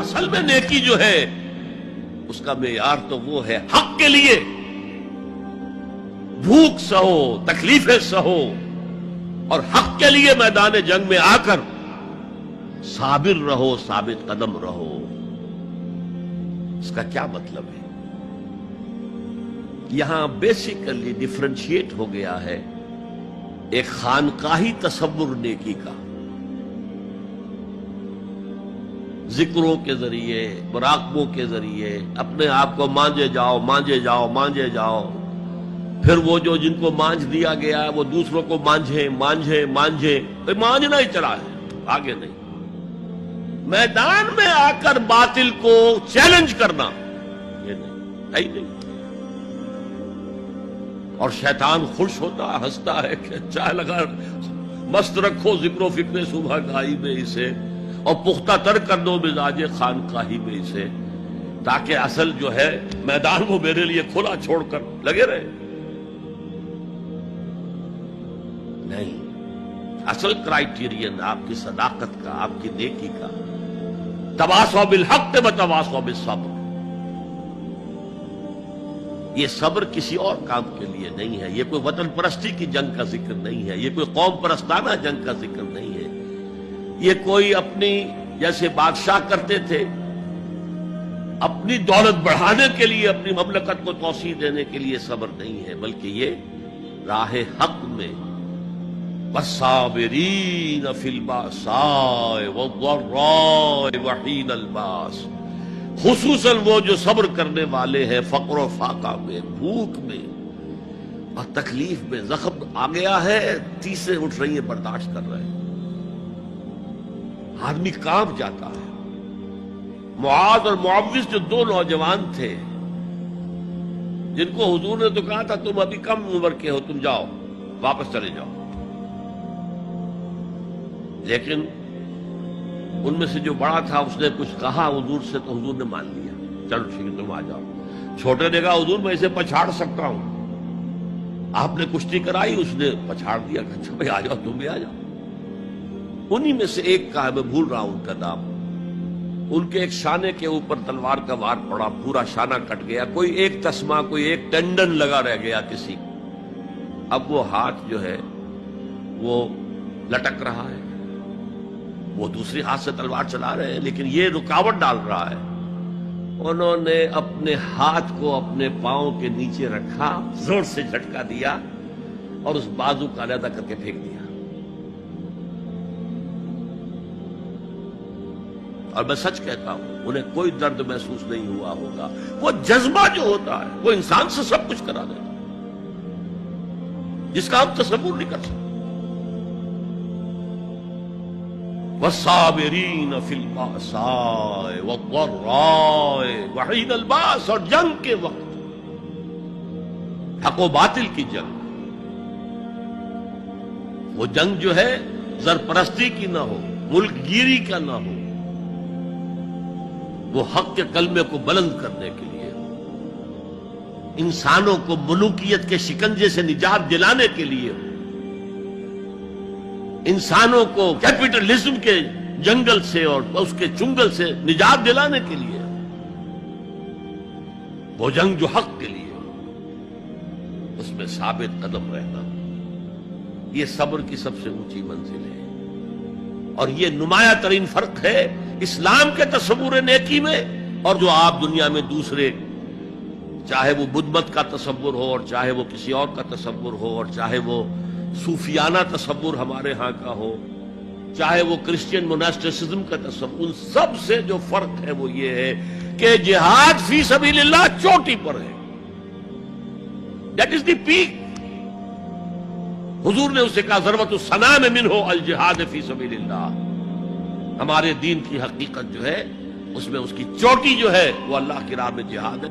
اصل میں نیکی جو ہے اس کا معیار تو وہ ہے حق کے لیے بھوک سہو، تکلیفیں سہو، اور حق کے لیے میدان جنگ میں آ کر صابر رہو، ثابت قدم رہو۔ اس کا کیا مطلب ہے؟ یہاں بیسیکلی ڈیفرنشیٹ ہو گیا ہے ایک خانقاہی تصور نیکی کا، ذکروں کے ذریعے، مراقبوں کے ذریعے اپنے آپ کو مانجے جاؤ، مانجے جاؤ، مانجے جاؤ، پھر وہ جو جن کو مانج دیا گیا ہے وہ دوسروں کو مانجھے مانجھے مانجھے، مانجنا ہی چلا ہے، آگے نہیں۔ میدان میں آ کر باطل کو چیلنج کرنا یہ نہیں، ہے ہی نہیں۔ اور شیطان خوش ہوتا ہے، ہنستا ہے کہ چاہ لگا مست رکھو ذکر و فکر صبح گاہی میں اسے، اور پختہ تر کر دو مزاج خانقاہی میں اسے، تاکہ اصل جو ہے میدان وہ میرے لیے کھلا چھوڑ کر لگے رہے۔ نہیں، اصل کرائیٹیرین آپ کی صداقت کا، آپ کی نیکی کا تواصوا بالحق وتواصوا بالصبر۔ یہ صبر کسی اور کام کے لیے نہیں ہے، یہ کوئی وطن پرستی کی جنگ کا ذکر نہیں ہے، یہ کوئی قوم پرستانہ جنگ کا ذکر نہیں ہے، یہ کوئی اپنی جیسے بادشاہ کرتے تھے اپنی دولت بڑھانے کے لیے، اپنی مملکت کو توسیع دینے کے لیے صبر نہیں ہے، بلکہ یہ راہ حق میں والصابرین فی الباساء والضراء وحین الباس، خصوصاً وہ جو صبر کرنے والے ہیں فقر و فاقہ میں، بھوک میں اور تکلیف میں۔ زخم آ گیا ہے، تیسرے اٹھ رہی ہیں، برداشت کر رہے ہیں، آدمی کانپ جاتا ہے۔ معاذ اور معوذ جو دو نوجوان تھے جن کو حضور نے تو کہا تھا تم ابھی کم عمر کے ہو، تم جاؤ واپس چلے جاؤ، لیکن ان میں سے جو بڑا تھا اس نے کچھ کہا حضور سے تو حضور نے مان لیا، چلو ٹھیک ہے تم آ جاؤ۔ چھوٹے نے کہا حضور میں اسے پچھاڑ سکتا ہوں، آپ نے کشتی کرائی، اس نے پچھاڑ دیا کہ اچھا بھائی آ جاؤ، تم بھی آ جاؤ۔ انہی میں سے ایک کا ہے، میں بھول رہا ہوں ان کا نام، ان کے ایک شانے کے اوپر تلوار کا وار پڑا، پورا شانہ کٹ گیا، کوئی ایک تسمہ، کوئی ایک ٹینڈن لگا رہ گیا کسی۔ اب وہ ہاتھ جو ہے وہ لٹک رہا ہے، وہ دوسری ہاتھ سے تلوار چلا رہے ہیں لیکن یہ رکاوٹ ڈال رہا ہے۔ انہوں نے اپنے ہاتھ کو اپنے پاؤں کے نیچے رکھا، زور سے جھٹکا دیا اور اس بازو کا علیحدہ کر کے پھینک دیا۔ اور میں سچ کہتا ہوں انہیں کوئی درد محسوس نہیں ہوا ہوگا۔ وہ جذبہ جو ہوتا ہے وہ انسان سے سب کچھ کرا دیتا ہے، جس کا ہم تصور نہیں کر سکتے۔ والصابرین فی الباساء والضراء وحین الباس، اور جنگ کے وقت، حق و باطل کی جنگ، وہ جنگ جو ہے زرپرستی کی نہ ہو، ملک گیری کا نہ ہو، وہ حق کے کلمے کو بلند کرنے کے لیے، انسانوں کو ملوکیت کے شکنجے سے نجات دلانے کے لیے، انسانوں کو کیپٹلزم کے جنگل سے اور اس کے چنگل سے نجات دلانے کے لیے، وہ جنگ جو حق کے لیے، اس میں ثابت قدم رہنا، یہ صبر کی سب سے اونچی منزل ہے۔ اور یہ نمایاں ترین فرق ہے اسلام کے تصور نیکی میں اور جو آپ دنیا میں دوسرے، چاہے وہ بدھ مت کا تصور ہو اور چاہے وہ کسی اور کا تصور ہو اور چاہے وہ صوفیانہ تصور ہمارے ہاں کا ہو، چاہے وہ کرسچین موناسٹیسزم کا تصور، ان سب سے جو فرق ہے وہ یہ ہے کہ جہاد فی سبیل اللہ چوٹی پر ہے، دیٹ از دی پیک۔ حضور نے اسے کہا ضرورت السنام منہ الجہاد فی سبیل اللہ۔ ہمارے دین کی حقیقت جو ہے اس میں اس کی چوٹی جو ہے وہ اللہ کی راہ میں جہاد ہے۔